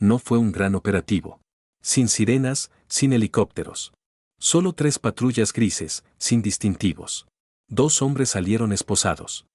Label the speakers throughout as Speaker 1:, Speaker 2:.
Speaker 1: No fue un gran operativo. Sin sirenas, sin helicópteros. Solo 3 patrullas grises, sin distintivos. 2 hombres salieron esposados.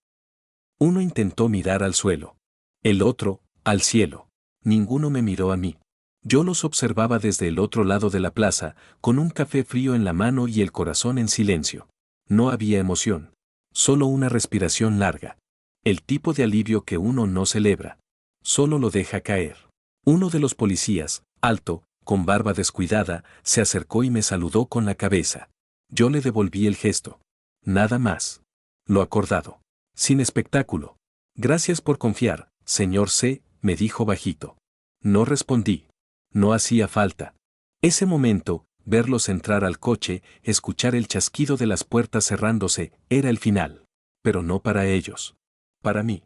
Speaker 1: Uno intentó mirar al suelo. El otro, al cielo. Ninguno me miró a mí. Yo los observaba desde el otro lado de la plaza, con un café frío en la mano y el corazón en silencio. No había emoción. Solo una respiración larga. El tipo de alivio que uno no celebra. Solo lo deja caer. Uno de los policías, alto, con barba descuidada, se acercó y me saludó con la cabeza. Yo le devolví el gesto. Nada más. Lo acordado. Sin espectáculo. Gracias por confiar, señor C., me dijo bajito. No respondí. No hacía falta. Ese momento, verlos entrar al coche, escuchar el chasquido de las puertas cerrándose, era el final. Pero no para ellos. Para mí.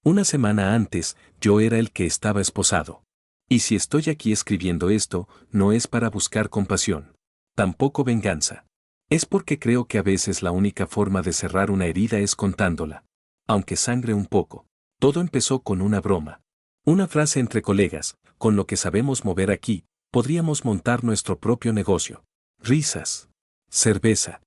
Speaker 1: Una semana antes, yo era el que estaba esposado. Y si estoy aquí escribiendo esto, no es para buscar compasión. Tampoco venganza. Es porque creo que a veces la única forma de cerrar una herida es contándola. Aunque sangre un poco. Todo empezó con una broma. Una frase entre colegas, con lo que sabemos mover aquí, podríamos montar nuestro propio negocio. Risas. Cerveza.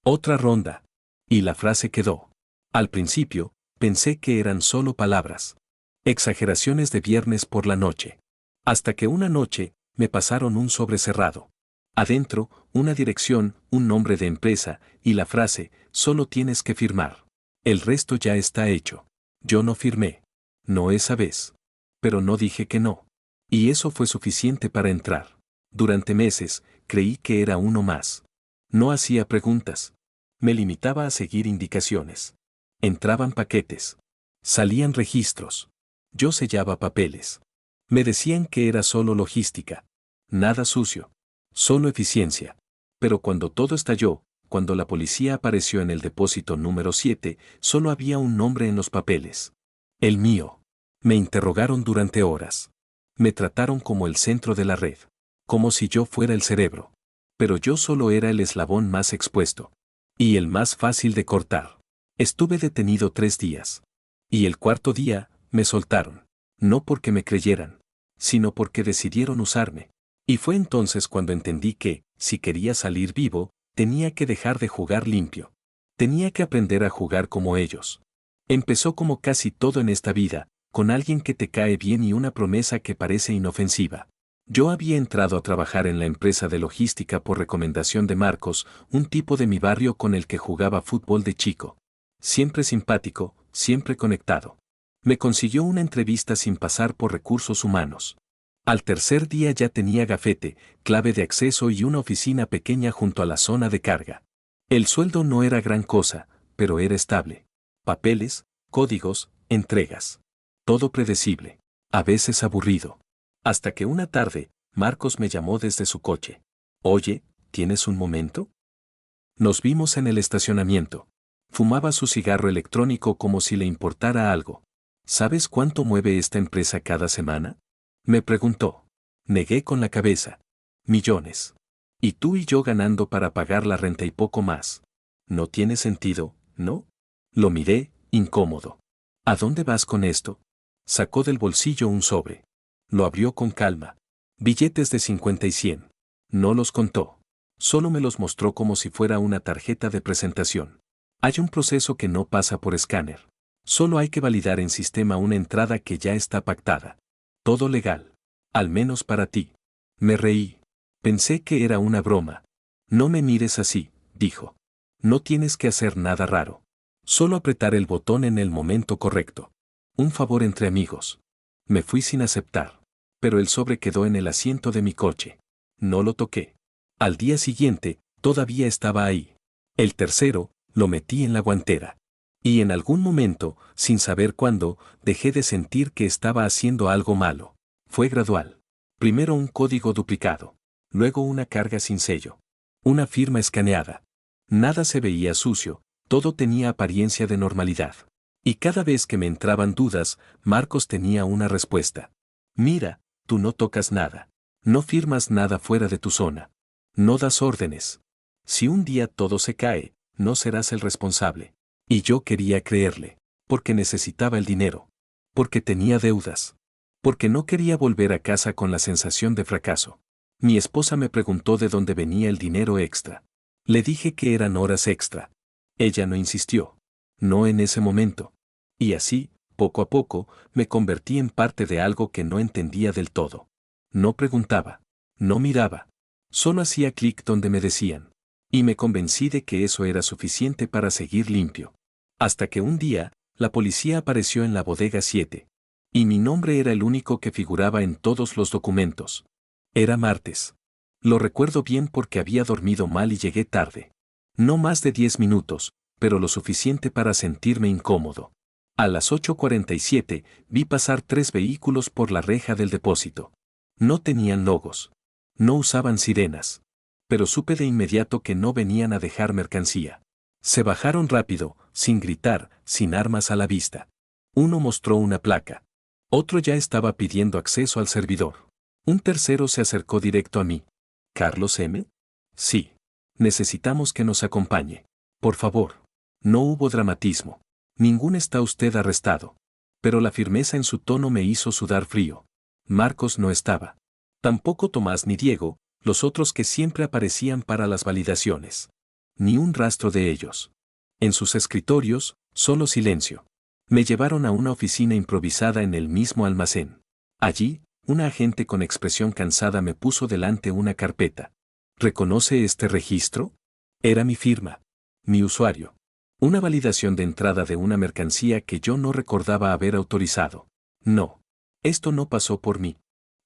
Speaker 1: Otra ronda. Y la frase quedó. Al principio, pensé que eran solo palabras. Exageraciones de viernes por la noche. Hasta que una noche, me pasaron un sobre cerrado. Adentro, una dirección, un nombre de empresa, y la frase, solo tienes que firmar. El resto ya está hecho. Yo no firmé. No esa vez. Pero no dije que no. Y eso fue suficiente para entrar. Durante meses, creí que era uno más. No hacía preguntas. Me limitaba a seguir indicaciones. Entraban paquetes. Salían registros. Yo sellaba papeles. Me decían que era solo logística. Nada sucio. Solo eficiencia. Pero cuando todo estalló, cuando la policía apareció en el depósito número 7, solo había un nombre en los papeles. El mío. Me interrogaron durante horas. Me trataron como el centro de la red. Como si yo fuera el cerebro. Pero yo solo era el eslabón más expuesto. Y el más fácil de cortar. Estuve detenido 3 días. Y el 4.º día, me soltaron. No porque me creyeran, sino porque decidieron usarme. Y fue entonces cuando entendí que, si quería salir vivo, tenía que dejar de jugar limpio. Tenía que aprender a jugar como ellos. Empezó como casi todo en esta vida, con alguien que te cae bien y una promesa que parece inofensiva. Yo había entrado a trabajar en la empresa de logística por recomendación de Marcos, un tipo de mi barrio con el que jugaba fútbol de chico. Siempre simpático, siempre conectado. Me consiguió una entrevista sin pasar por recursos humanos. Al 3.er día ya tenía gafete, clave de acceso y una oficina pequeña junto a la zona de carga. El sueldo no era gran cosa, pero era estable. Papeles, códigos, entregas. Todo predecible. A veces aburrido. Hasta que una tarde, Marcos me llamó desde su coche. Oye, ¿tienes un momento? Nos vimos en el estacionamiento. Fumaba su cigarro electrónico como si le importara algo. ¿Sabes cuánto mueve esta empresa cada semana? Me preguntó. Negué con la cabeza. Millones. Y tú y yo ganando para pagar la renta y poco más. No tiene sentido, ¿no? Lo miré, incómodo. ¿A dónde vas con esto? Sacó del bolsillo un sobre. Lo abrió con calma. Billetes de 50 y 100. No los contó. Solo me los mostró como si fuera una tarjeta de presentación. Hay un proceso que no pasa por escáner. Solo hay que validar en sistema una entrada que ya está pactada. Todo legal. Al menos para ti. Me reí. Pensé que era una broma. No me mires así, dijo. No tienes que hacer nada raro. Solo apretar el botón en el momento correcto. Un favor entre amigos. Me fui sin aceptar. Pero el sobre quedó en el asiento de mi coche. No lo toqué. Al día siguiente, todavía estaba ahí. El tercero, lo metí en la guantera. Y en algún momento, sin saber cuándo, dejé de sentir que estaba haciendo algo malo. Fue gradual. Primero un código duplicado. Luego una carga sin sello. Una firma escaneada. Nada se veía sucio, todo tenía apariencia de normalidad. Y cada vez que me entraban dudas, Marcos tenía una respuesta. Mira, tú no tocas nada. No firmas nada fuera de tu zona. No das órdenes. Si un día todo se cae, no serás el responsable. Y yo quería creerle, porque necesitaba el dinero. Porque tenía deudas. Porque no quería volver a casa con la sensación de fracaso. Mi esposa me preguntó de dónde venía el dinero extra. Le dije que eran horas extra. Ella no insistió. No en ese momento. Y así, poco a poco, me convertí en parte de algo que no entendía del todo. No preguntaba. No miraba. Solo hacía clic donde me decían. Y me convencí de que eso era suficiente para seguir limpio. Hasta que un día, la policía apareció en la bodega 7. Y mi nombre era el único que figuraba en todos los documentos. Era martes. Lo recuerdo bien porque había dormido mal y llegué tarde. No más de 10 minutos, pero lo suficiente para sentirme incómodo. A las 8:47 vi pasar 3 vehículos por la reja del depósito. No tenían logos. No usaban sirenas. Pero supe de inmediato que no venían a dejar mercancía. Se bajaron rápido, sin gritar, sin armas a la vista. Uno mostró una placa. Otro ya estaba pidiendo acceso al servidor. Un tercero se acercó directo a mí. ¿Carlos M? Sí. Necesitamos que nos acompañe. Por favor. No hubo dramatismo. Ningún está usted arrestado. Pero la firmeza en su tono me hizo sudar frío. Marcos no estaba. Tampoco Tomás ni Diego, los otros que siempre aparecían para las validaciones. Ni un rastro de ellos. En sus escritorios, solo silencio. Me llevaron a una oficina improvisada en el mismo almacén. Allí, una agente con expresión cansada me puso delante una carpeta. ¿Reconoce este registro? Era mi firma. Mi usuario. Una validación de entrada de una mercancía que yo no recordaba haber autorizado. No. Esto no pasó por mí.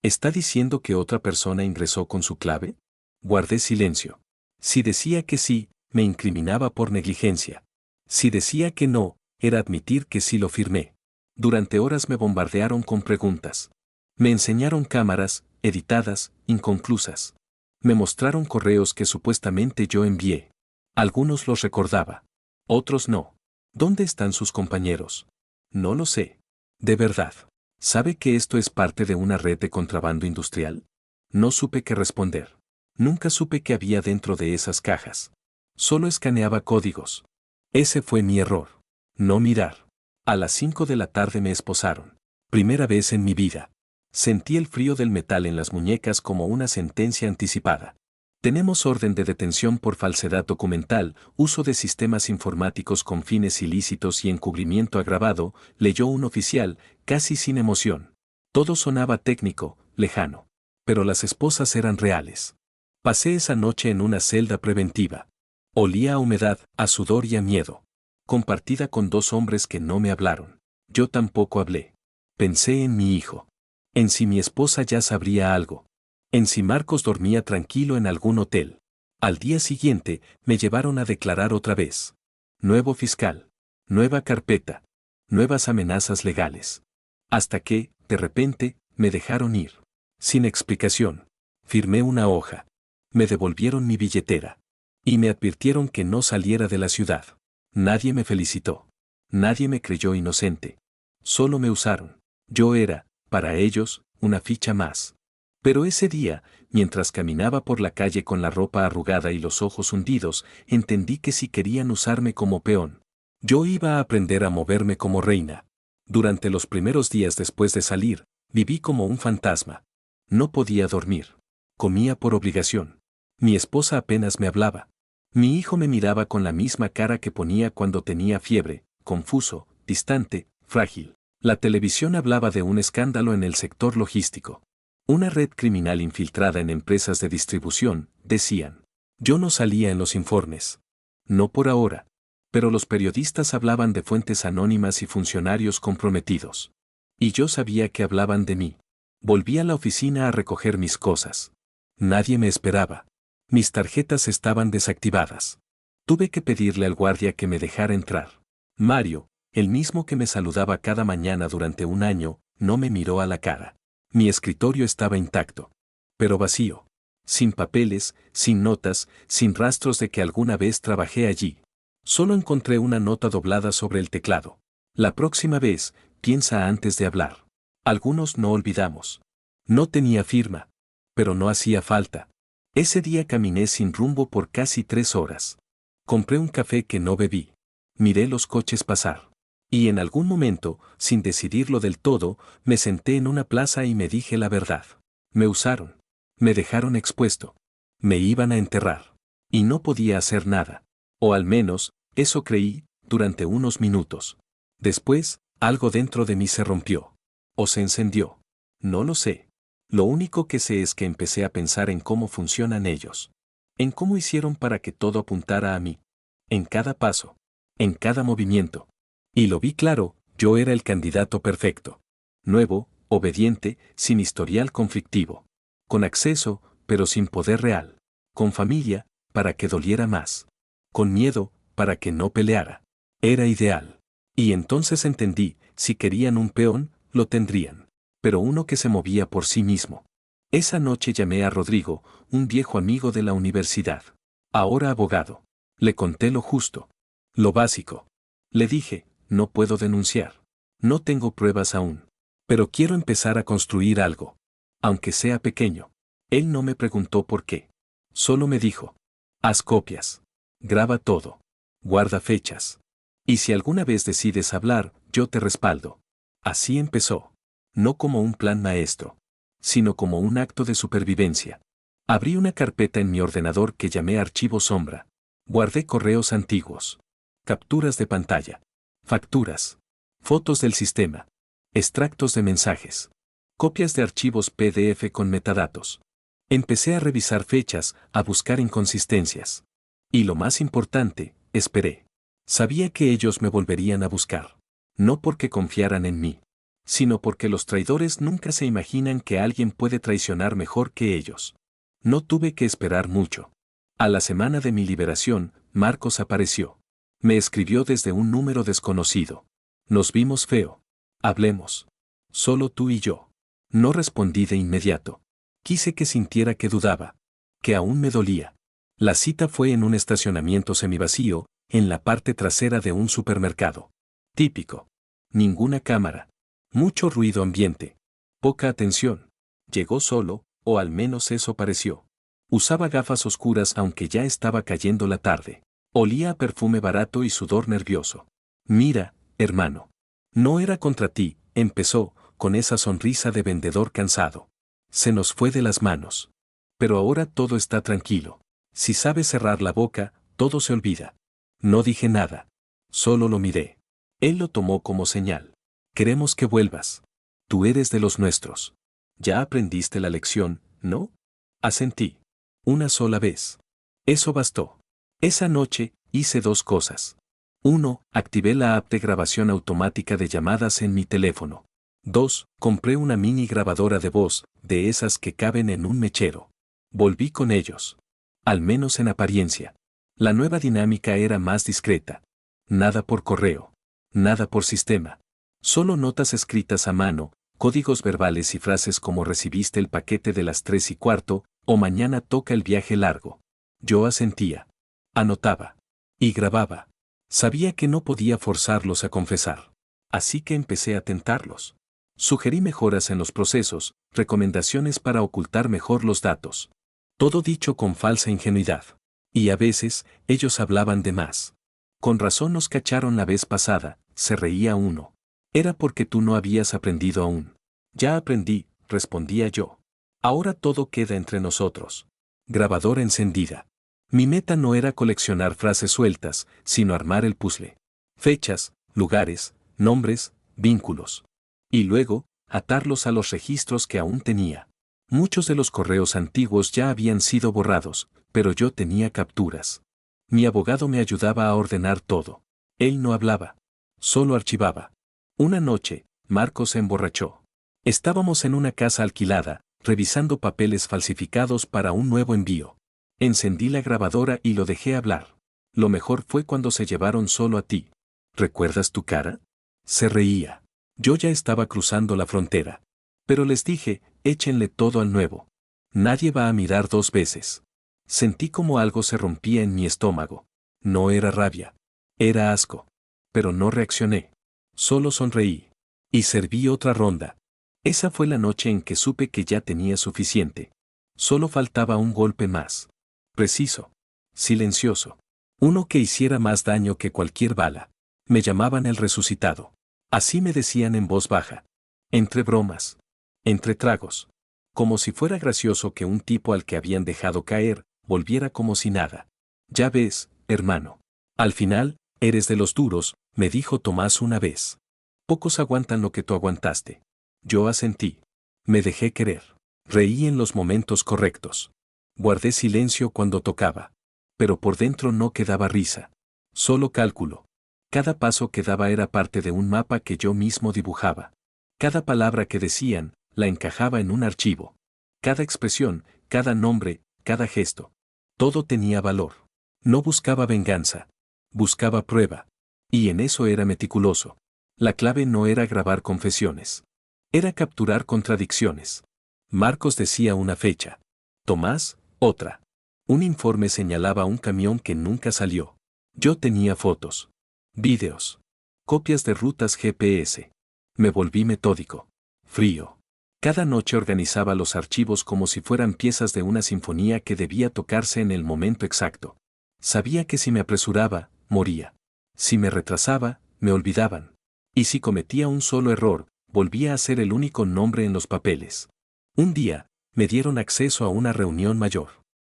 Speaker 1: ¿Está diciendo que otra persona ingresó con su clave? Guardé silencio. Si decía que sí, me incriminaba por negligencia. Si decía que no, era admitir que sí lo firmé. Durante horas me bombardearon con preguntas. Me enseñaron cámaras, editadas, inconclusas. Me mostraron correos que supuestamente yo envié. Algunos los recordaba. Otros no. ¿Dónde están sus compañeros? No lo sé. De verdad. ¿Sabe que esto es parte de una red de contrabando industrial? No supe qué responder. Nunca supe qué había dentro de esas cajas. Solo escaneaba códigos. Ese fue mi error. No mirar. A las 5 de la tarde me esposaron. Primera vez en mi vida. Sentí el frío del metal en las muñecas como una sentencia anticipada. Tenemos orden de detención por falsedad documental, uso de sistemas informáticos con fines ilícitos y encubrimiento agravado, leyó un oficial, casi sin emoción. Todo sonaba técnico, lejano. Pero las esposas eran reales. Pasé esa noche en una celda preventiva. Olía a humedad, a sudor y a miedo. Compartida con 2 hombres que no me hablaron. Yo tampoco hablé. Pensé en mi hijo. En si mi esposa ya sabría algo. En si Marcos dormía tranquilo en algún hotel. Al día siguiente, me llevaron a declarar otra vez. Nuevo fiscal. Nueva carpeta. Nuevas amenazas legales. Hasta que, de repente, me dejaron ir. Sin explicación. Firmé una hoja. Me devolvieron mi billetera. Y me advirtieron que no saliera de la ciudad. Nadie me felicitó. Nadie me creyó inocente. Solo me usaron. Yo era, para ellos, una ficha más. Pero ese día, mientras caminaba por la calle con la ropa arrugada y los ojos hundidos, entendí que si querían usarme como peón, yo iba a aprender a moverme como reina. Durante los primeros días después de salir, viví como un fantasma. No podía dormir. Comía por obligación. Mi esposa apenas me hablaba. Mi hijo me miraba con la misma cara que ponía cuando tenía fiebre, confuso, distante, frágil. La televisión hablaba de un escándalo en el sector logístico. Una red criminal infiltrada en empresas de distribución, decían. Yo no salía en los informes. No por ahora. Pero los periodistas hablaban de fuentes anónimas y funcionarios comprometidos. Y yo sabía que hablaban de mí. Volví a la oficina a recoger mis cosas. Nadie me esperaba. Mis tarjetas estaban desactivadas. Tuve que pedirle al guardia que me dejara entrar. Mario, el mismo que me saludaba cada mañana durante un año, no me miró a la cara. Mi escritorio estaba intacto. Pero vacío. Sin papeles, sin notas, sin rastros de que alguna vez trabajé allí. Solo encontré una nota doblada sobre el teclado. La próxima vez, piensa antes de hablar. Algunos no olvidamos. No tenía firma. Pero no hacía falta. Ese día caminé sin rumbo por casi 3 horas. Compré un café que no bebí. Miré los coches pasar. Y en algún momento, sin decidirlo del todo, me senté en una plaza y me dije la verdad. Me usaron. Me dejaron expuesto. Me iban a enterrar. Y no podía hacer nada. O al menos, eso creí, durante unos minutos. Después, algo dentro de mí se rompió. O se encendió. No lo sé. Lo único que sé es que empecé a pensar en cómo funcionan ellos. En cómo hicieron para que todo apuntara a mí. En cada paso. En cada movimiento. Y lo vi claro, yo era el candidato perfecto. Nuevo, obediente, sin historial conflictivo. Con acceso, pero sin poder real. Con familia, para que doliera más. Con miedo, para que no peleara. Era ideal. Y entonces entendí, si querían un peón, lo tendrían. Pero uno que se movía por sí mismo. Esa noche llamé a Rodrigo, un viejo amigo de la universidad. Ahora abogado. Le conté lo justo. Lo básico. Le dije, no puedo denunciar. No tengo pruebas aún. Pero quiero empezar a construir algo. Aunque sea pequeño. Él no me preguntó por qué. Solo me dijo. Haz copias. Graba todo. Guarda fechas. Y si alguna vez decides hablar, yo te respaldo. Así empezó. No como un plan maestro, sino como un acto de supervivencia. Abrí una carpeta en mi ordenador que llamé Archivo Sombra. Guardé correos antiguos. Capturas de pantalla. Facturas. Fotos del sistema. Extractos de mensajes. Copias de archivos PDF con metadatos. Empecé a revisar fechas, a buscar inconsistencias. Y lo más importante, esperé. Sabía que ellos me volverían a buscar. No porque confiaran en mí, sino porque los traidores nunca se imaginan que alguien puede traicionar mejor que ellos. No tuve que esperar mucho. A la semana de mi liberación, Marcos apareció. Me escribió desde un número desconocido. Nos vimos feo. Hablemos. Solo tú y yo. No respondí de inmediato. Quise que sintiera que dudaba. Que aún me dolía. La cita fue en un estacionamiento semivacío, en la parte trasera de un supermercado. Típico. Ninguna cámara. Mucho ruido ambiente. Poca atención. Llegó solo, o al menos eso pareció. Usaba gafas oscuras aunque ya estaba cayendo la tarde. Olía a perfume barato y sudor nervioso. Mira, hermano. No era contra ti, empezó, con esa sonrisa de vendedor cansado. Se nos fue de las manos. Pero ahora todo está tranquilo. Si sabes cerrar la boca, todo se olvida. No dije nada. Solo lo miré. Él lo tomó como señal. Queremos que vuelvas. Tú eres de los nuestros. Ya aprendiste la lección, ¿no? Asentí. Una sola vez. Eso bastó. Esa noche, hice dos cosas. 1. Activé la app de grabación automática de llamadas en mi teléfono. 2. Compré una mini grabadora de voz, de esas que caben en un mechero. Volví con ellos. Al menos en apariencia. La nueva dinámica era más discreta. Nada por correo. Nada por sistema. Solo notas escritas a mano, códigos verbales y frases como recibiste el paquete de las 3:15, o mañana toca el viaje largo. Yo asentía. Anotaba. Y grababa. Sabía que no podía forzarlos a confesar. Así que empecé a tentarlos. Sugerí mejoras en los procesos, recomendaciones para ocultar mejor los datos. Todo dicho con falsa ingenuidad. Y a veces, ellos hablaban de más. Con razón nos cacharon la vez pasada, se reía uno. Era porque tú no habías aprendido aún. Ya aprendí, respondía yo. Ahora todo queda entre nosotros. Grabadora encendida. Mi meta no era coleccionar frases sueltas, sino armar el puzzle. Fechas, lugares, nombres, vínculos. Y luego, atarlos a los registros que aún tenía. Muchos de los correos antiguos ya habían sido borrados, pero yo tenía capturas. Mi abogado me ayudaba a ordenar todo. Él no hablaba. Solo archivaba. Una noche, Marcos se emborrachó. Estábamos en una casa alquilada, revisando papeles falsificados para un nuevo envío. Encendí la grabadora y lo dejé hablar. Lo mejor fue cuando se llevaron solo a ti. ¿Recuerdas tu cara? Se reía. Yo ya estaba cruzando la frontera. Pero les dije, échenle todo al nuevo. Nadie va a mirar dos veces. Sentí como algo se rompía en mi estómago. No era rabia. Era asco. Pero no reaccioné. Solo sonreí. Y serví otra ronda. Esa fue la noche en que supe que ya tenía suficiente. Solo faltaba un golpe más. Preciso. Silencioso. Uno que hiciera más daño que cualquier bala. Me llamaban el resucitado. Así me decían en voz baja. Entre bromas. Entre tragos. Como si fuera gracioso que un tipo al que habían dejado caer, volviera como si nada. Ya ves, hermano. Al final, eres de los duros, me dijo Tomás una vez. Pocos aguantan lo que tú aguantaste. Yo asentí. Me dejé querer. Reí en los momentos correctos. Guardé silencio cuando tocaba. Pero por dentro no quedaba risa. Solo cálculo. Cada paso que daba era parte de un mapa que yo mismo dibujaba. Cada palabra que decían, la encajaba en un archivo. Cada expresión, cada nombre, cada gesto. Todo tenía valor. No buscaba venganza. Buscaba prueba. Y en eso era meticuloso. La clave no era grabar confesiones. Era capturar contradicciones. Marcos decía una fecha. Tomás, otra. Un informe señalaba un camión que nunca salió. Yo tenía fotos. Vídeos. Copias de rutas GPS. Me volví metódico. Frío. Cada noche organizaba los archivos como si fueran piezas de una sinfonía que debía tocarse en el momento exacto. Sabía que si me apresuraba, moría. Si me retrasaba, me olvidaban. Y si cometía un solo error, volvía a ser el único nombre en los papeles. Un día, me dieron acceso a una reunión mayor.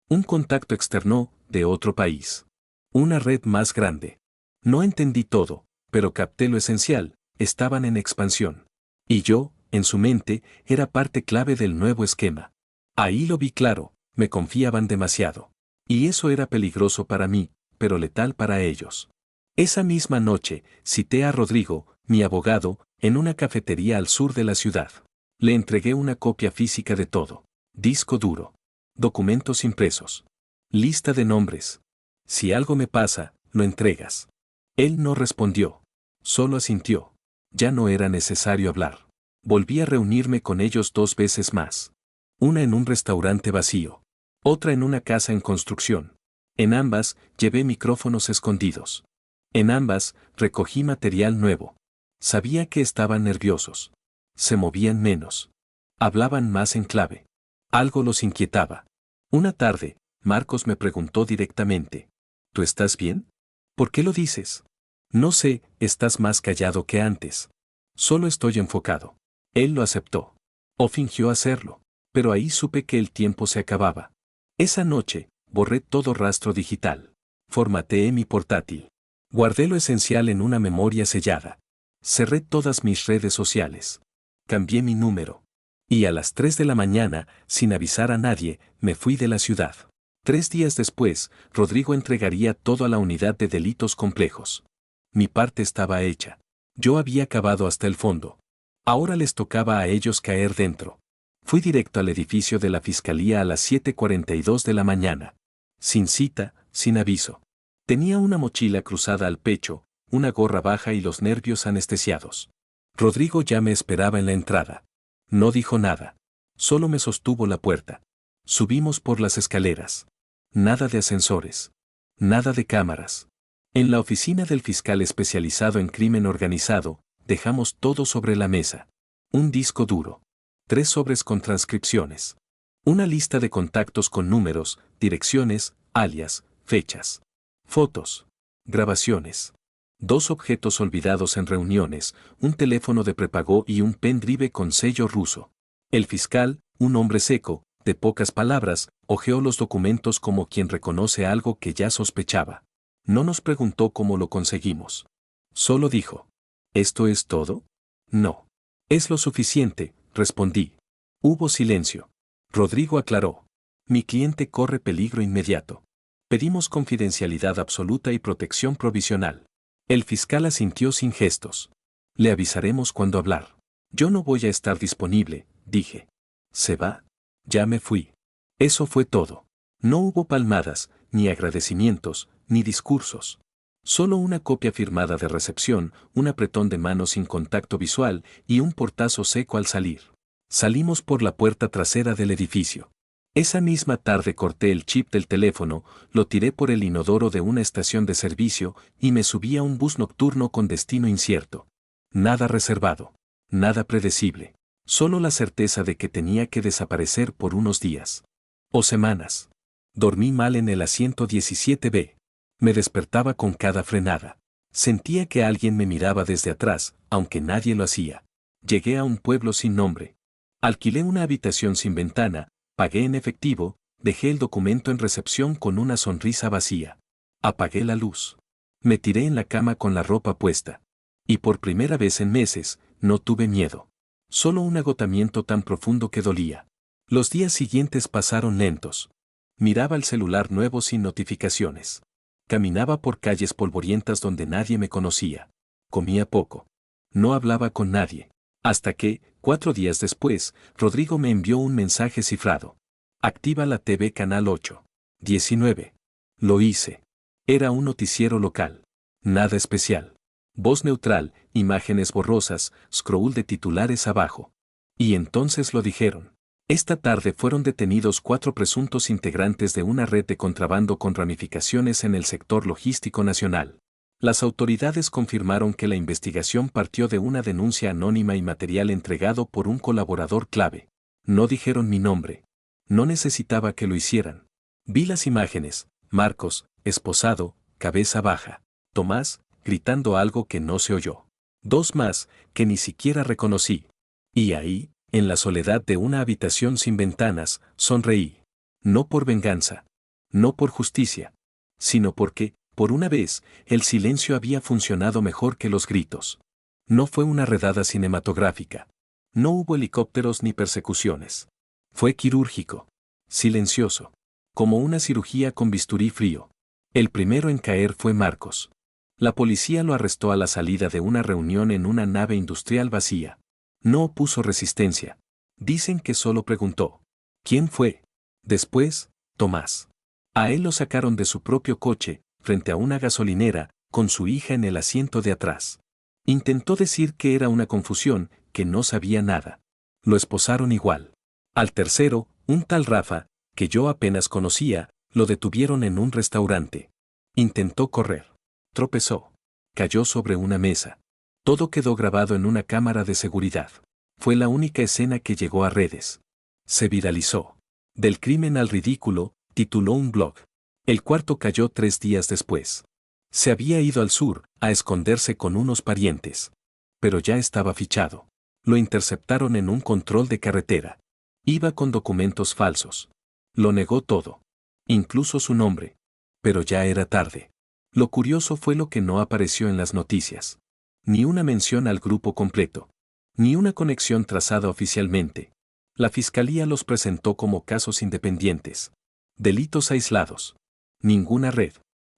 Speaker 1: Un contacto externo, de otro país. Una red más grande. No entendí todo, pero capté lo esencial, estaban en expansión. Y yo, en su mente, era parte clave del nuevo esquema. Ahí lo vi claro, me confiaban demasiado. Y eso era peligroso para mí, pero letal para ellos. Esa misma noche, cité a Rodrigo, mi abogado, en una cafetería al sur de la ciudad. Le entregué una copia física de todo. Disco duro. Documentos impresos. Lista de nombres. Si algo me pasa, lo entregas. Él no respondió. Solo asintió. Ya no era necesario hablar. Volví a reunirme con ellos 2 veces más. Una en un restaurante vacío. Otra en una casa en construcción. En ambas, llevé micrófonos escondidos. En ambas, recogí material nuevo. Sabía que estaban nerviosos. Se movían menos. Hablaban más en clave. Algo los inquietaba. Una tarde, Marcos me preguntó directamente. ¿Tú estás bien? ¿Por qué lo dices? No sé, estás más callado que antes. Solo estoy enfocado. Él lo aceptó. O fingió hacerlo. Pero ahí supe que el tiempo se acababa. Esa noche, borré todo rastro digital. Formateé mi portátil. Guardé lo esencial en una memoria sellada. Cerré todas mis redes sociales. Cambié mi número. Y a las 3 de la mañana, sin avisar a nadie, me fui de la ciudad. 3 días después, Rodrigo entregaría todo a la unidad de delitos complejos. Mi parte estaba hecha. Yo había cavado hasta el fondo. Ahora les tocaba a ellos caer dentro. Fui directo al edificio de la fiscalía a las 7:42 de la mañana. Sin cita, sin aviso. Tenía una mochila cruzada al pecho, una gorra baja y los nervios anestesiados. Rodrigo ya me esperaba en la entrada. No dijo nada. Solo me sostuvo la puerta. Subimos por las escaleras. Nada de ascensores. Nada de cámaras. En la oficina del fiscal especializado en crimen organizado, dejamos todo sobre la mesa. Un disco duro. 3 sobres con transcripciones. Una lista de contactos con números, direcciones, alias, fechas. Fotos. Grabaciones. 2 objetos olvidados en reuniones, un teléfono de prepago y un pendrive con sello ruso. El fiscal, un hombre seco, de pocas palabras, hojeó los documentos como quien reconoce algo que ya sospechaba. No nos preguntó cómo lo conseguimos. Solo dijo, ¿esto es todo? No. Es lo suficiente, respondí. Hubo silencio. Rodrigo aclaró. Mi cliente corre peligro inmediato. Pedimos confidencialidad absoluta y protección provisional. El fiscal asintió sin gestos. Le avisaremos cuando hablar. Yo no voy a estar disponible, dije. ¿Se va? Ya me fui. Eso fue todo. No hubo palmadas, ni agradecimientos, ni discursos. Solo una copia firmada de recepción, un apretón de mano sin contacto visual y un portazo seco al salir. Salimos por la puerta trasera del edificio. Esa misma tarde corté el chip del teléfono, lo tiré por el inodoro de una estación de servicio y me subí a un bus nocturno con destino incierto. Nada reservado. Nada predecible. Solo la certeza de que tenía que desaparecer por unos días. O semanas. Dormí mal en el asiento 17B. Me despertaba con cada frenada. Sentía que alguien me miraba desde atrás, aunque nadie lo hacía. Llegué a un pueblo sin nombre. Alquilé una habitación sin ventana, pagué en efectivo, dejé el documento en recepción con una sonrisa vacía. Apagué la luz. Me tiré en la cama con la ropa puesta. Y por primera vez en meses, no tuve miedo. Solo un agotamiento tan profundo que dolía. Los días siguientes pasaron lentos. Miraba el celular nuevo sin notificaciones. Caminaba por calles polvorientas donde nadie me conocía. Comía poco. No hablaba con nadie. Hasta que, 4 días después, Rodrigo me envió un mensaje cifrado. Activa la TV Canal 8. 19. Lo hice. Era un noticiero local. Nada especial. Voz neutral, imágenes borrosas, scroll de titulares abajo. Y entonces lo dijeron. Esta tarde fueron detenidos 4 presuntos integrantes de una red de contrabando con ramificaciones en el sector logístico nacional. Las autoridades confirmaron que la investigación partió de una denuncia anónima y material entregado por un colaborador clave. No dijeron mi nombre. No necesitaba que lo hicieran. Vi las imágenes: Marcos, esposado, cabeza baja. Tomás, gritando algo que no se oyó. 2 más, que ni siquiera reconocí. Y ahí, en la soledad de una habitación sin ventanas, sonreí. No por venganza. No por justicia. Sino porque, por una vez, el silencio había funcionado mejor que los gritos. No fue una redada cinematográfica. No hubo helicópteros ni persecuciones. Fue quirúrgico. Silencioso. Como una cirugía con bisturí frío. El primero en caer fue Marcos. La policía lo arrestó a la salida de una reunión en una nave industrial vacía. No opuso resistencia. Dicen que solo preguntó: ¿quién fue? Después, Tomás. A él lo sacaron de su propio coche, frente a una gasolinera, con su hija en el asiento de atrás. Intentó decir que era una confusión, que no sabía nada. Lo esposaron igual. Al tercero, un tal Rafa, que yo apenas conocía, lo detuvieron en un restaurante. Intentó correr. Tropezó. Cayó sobre una mesa. Todo quedó grabado en una cámara de seguridad. Fue la única escena que llegó a redes. Se viralizó. Del crimen al ridículo, tituló un blog. El cuarto cayó 3 días después. Se había ido al sur, a esconderse con unos parientes. Pero ya estaba fichado. Lo interceptaron en un control de carretera. Iba con documentos falsos. Lo negó todo. Incluso su nombre. Pero ya era tarde. Lo curioso fue lo que no apareció en las noticias. Ni una mención al grupo completo. Ni una conexión trazada oficialmente. La fiscalía los presentó como casos independientes. Delitos aislados. Ninguna red.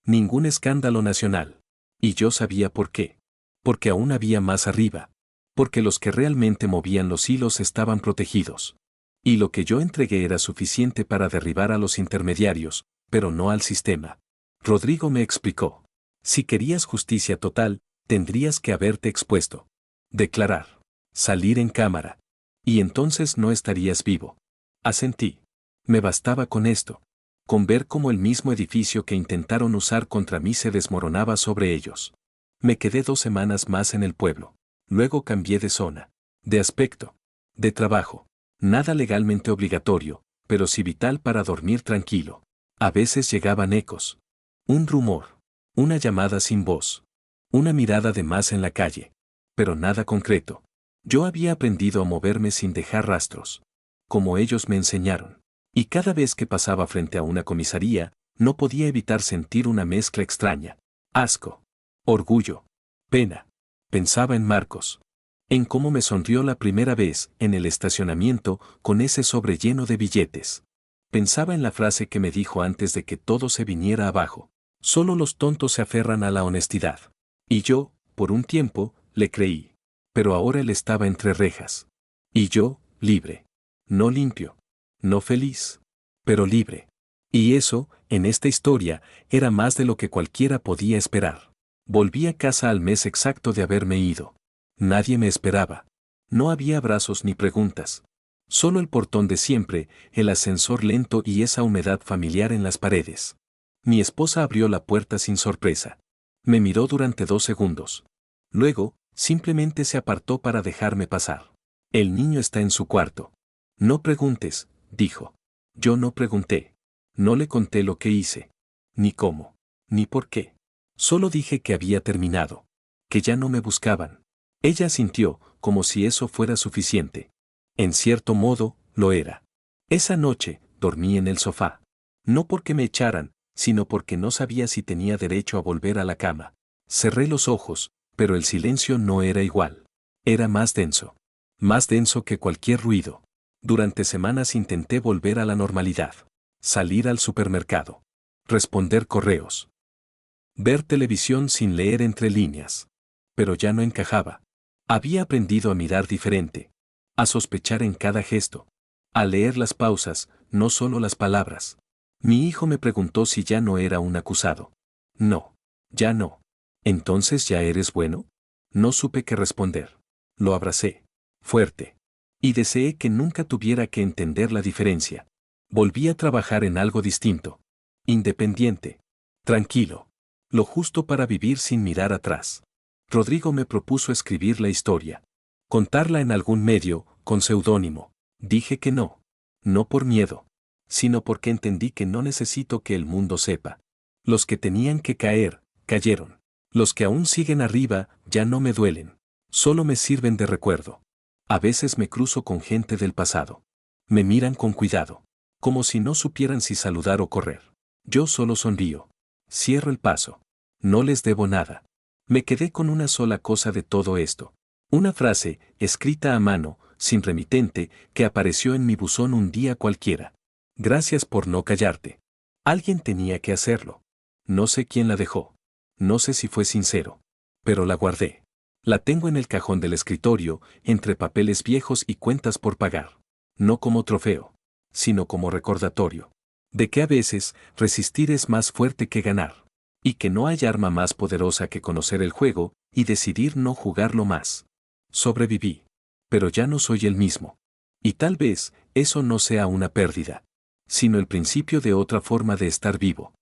Speaker 1: Ningún escándalo nacional. Y yo sabía por qué. Porque aún había más arriba. Porque los que realmente movían los hilos estaban protegidos. Y lo que yo entregué era suficiente para derribar a los intermediarios, pero no al sistema. Rodrigo me explicó. Si querías justicia total, tendrías que haberte expuesto. Declarar. Salir en cámara. Y entonces no estarías vivo. Asentí. Me bastaba con esto. Con ver cómo el mismo edificio que intentaron usar contra mí se desmoronaba sobre ellos. Me quedé 2 semanas más en el pueblo. Luego cambié de zona. De aspecto. De trabajo. Nada legalmente obligatorio, pero sí vital para dormir tranquilo. A veces llegaban ecos. Un rumor. Una llamada sin voz. Una mirada de más en la calle. Pero nada concreto. Yo había aprendido a moverme sin dejar rastros. Como ellos me enseñaron. Y cada vez que pasaba frente a una comisaría, no podía evitar sentir una mezcla extraña. Asco. Orgullo. Pena. Pensaba en Marcos. En cómo me sonrió la primera vez, en el estacionamiento, con ese sobre lleno de billetes. Pensaba en la frase que me dijo antes de que todo se viniera abajo. Solo los tontos se aferran a la honestidad. Y yo, por un tiempo, le creí. Pero ahora él estaba entre rejas. Y yo, libre. No limpio. No feliz. Pero libre. Y eso, en esta historia, era más de lo que cualquiera podía esperar. Volví a casa al mes exacto de haberme ido. Nadie me esperaba. No había abrazos ni preguntas. Solo el portón de siempre, el ascensor lento y esa humedad familiar en las paredes. Mi esposa abrió la puerta sin sorpresa. Me miró durante 2 segundos. Luego, simplemente se apartó para dejarme pasar. El niño está en su cuarto. No preguntes, dijo. Yo no pregunté. No le conté lo que hice. Ni cómo. Ni por qué. Solo dije que había terminado. Que ya no me buscaban. Ella asintió, como si eso fuera suficiente. En cierto modo, lo era. Esa noche, dormí en el sofá. No porque me echaran, sino porque no sabía si tenía derecho a volver a la cama. Cerré los ojos, pero el silencio no era igual. Era más denso. Más denso que cualquier ruido. Durante semanas intenté volver a la normalidad. Salir al supermercado. Responder correos. Ver televisión sin leer entre líneas. Pero ya no encajaba. Había aprendido a mirar diferente. A sospechar en cada gesto. A leer las pausas, no solo las palabras. Mi hijo me preguntó si ya no era un acusado. No. Ya no. ¿Entonces ya eres bueno? No supe qué responder. Lo abracé. Fuerte. Y deseé que nunca tuviera que entender la diferencia. Volví a trabajar en algo distinto. Independiente. Tranquilo. Lo justo para vivir sin mirar atrás. Rodrigo me propuso escribir la historia. Contarla en algún medio, con seudónimo. Dije que no. No por miedo. Sino porque entendí que no necesito que el mundo sepa. Los que tenían que caer, cayeron. Los que aún siguen arriba, ya no me duelen. Solo me sirven de recuerdo. A veces me cruzo con gente del pasado. Me miran con cuidado. Como si no supieran si saludar o correr. Yo solo sonrío. Cierro el paso. No les debo nada. Me quedé con una sola cosa de todo esto. Una frase, escrita a mano, sin remitente, que apareció en mi buzón un día cualquiera. Gracias por no callarte. Alguien tenía que hacerlo. No sé quién la dejó. No sé si fue sincero. Pero la guardé. La tengo en el cajón del escritorio, entre papeles viejos y cuentas por pagar. No como trofeo, sino como recordatorio. De que a veces, resistir es más fuerte que ganar. Y que no hay arma más poderosa que conocer el juego y decidir no jugarlo más. Sobreviví. Pero ya no soy el mismo. Y tal vez, eso no sea una pérdida, sino el principio de otra forma de estar vivo.